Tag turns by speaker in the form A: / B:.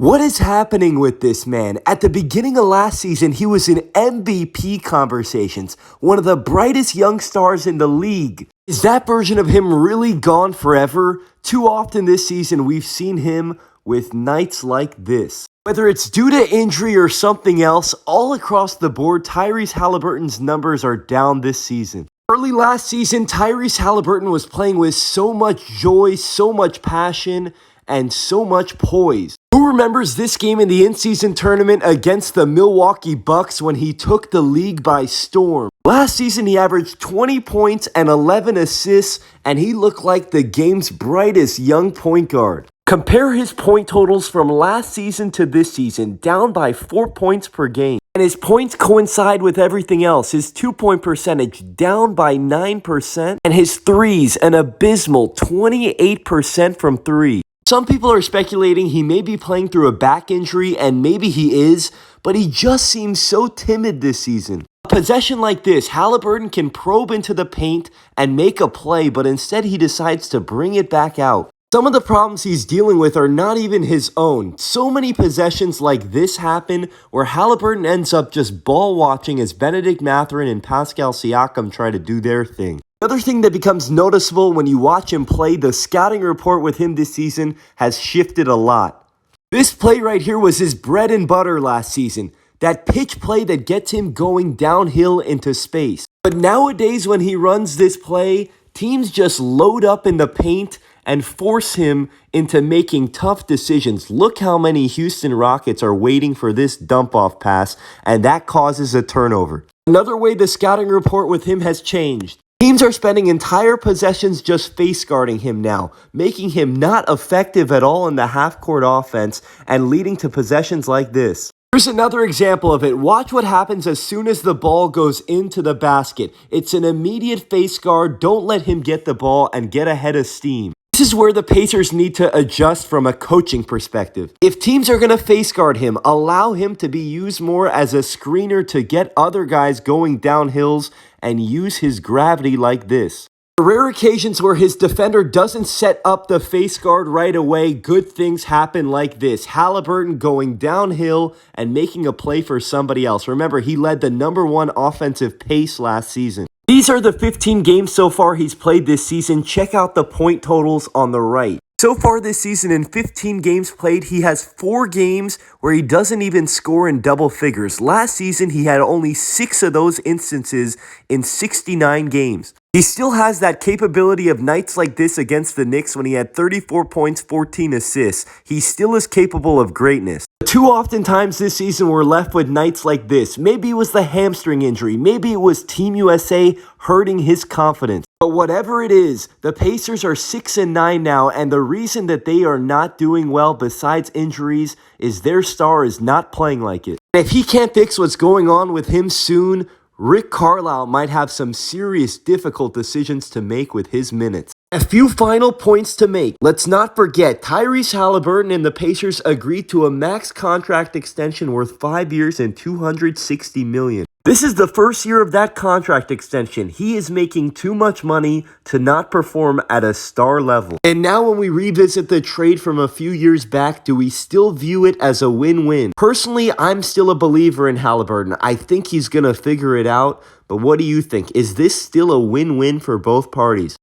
A: What is happening with this man? At the beginning of last season, he was in MVP conversations, one of the brightest young stars in the league. Is that version of him really gone forever? Too often this season, we've seen him with nights like this. Whether it's due to injury or something else, all across the board, Tyrese Haliburton's numbers are down this season. Early last season, Tyrese Haliburton was playing with so much joy, so much passion, and so much poise. Who remembers this game in the in-season tournament against the Milwaukee Bucks when he took the league by storm? Last season, he averaged 20 points and 11 assists, and he looked like the game's brightest young point guard. Compare his point totals from last season to this season, down by 4 points per game. And his points coincide with everything else. His 2-point percentage down by 9%, and his threes an abysmal 28% from three. Some people are speculating he may be playing through a back injury, and maybe he is, but he just seems so timid this season. A possession like this, Haliburton can probe into the paint and make a play, but instead he decides to bring it back out. Some of the problems he's dealing with are not even his own. So many possessions like this happen where Haliburton ends up just ball watching as Benedict Mathurin and Pascal Siakam try to do their thing. Another thing that becomes noticeable when you watch him play, the scouting report with him this season has shifted a lot. This play right here was his bread and butter last season. That pitch play that gets him going downhill into space. But nowadays when he runs this play, teams just load up in the paint and force him into making tough decisions. Look how many Houston Rockets are waiting for this dump-off pass, and that causes a turnover. Another way the scouting report with him has changed. Teams are spending entire possessions just face guarding him now, making him not effective at all in the half-court offense and leading to possessions like this. Here's another example of it. Watch what happens as soon as the ball goes into the basket. It's an immediate face guard. Don't let him get the ball and get ahead of steam. This is where the Pacers need to adjust from a coaching perspective. If teams are going to face guard him, allow him to be used more as a screener to get other guys going downhills and use his gravity like this. For rare occasions where his defender doesn't set up the face guard right away, good things happen like this. Haliburton going downhill and making a play for somebody else. Remember, he led the #1 offensive pace last season. These are the 15 games so far he's played this season. Check out the point totals on the right. So far this season, in 15 games played, he has 4 games where he doesn't even score in double figures. Last season, he had only 6 of those instances in 69 games. He still has that capability of nights like this against the Knicks when he had 34 points, 14 assists. He still is capable of greatness. Too often times this season we're left with nights like this. Maybe it was the hamstring injury. Maybe it was Team USA hurting his confidence. But whatever it is, the Pacers are 6-9 now, and the reason that they are not doing well besides injuries is their star is not playing like it. And if he can't fix what's going on with him soon, Rick Carlisle might have some serious difficult decisions to make with his minutes. A few final points to make. Let's not forget, Tyrese Haliburton and the Pacers agreed to a max contract extension worth 5 years and $260 million. This is the first year of that contract extension. He is making too much money to not perform at a star level. And now when we revisit the trade from a few years back, do we still view it as a win-win? Personally, I'm still a believer in Haliburton. I think he's going to figure it out. But what do you think? Is this still a win-win for both parties?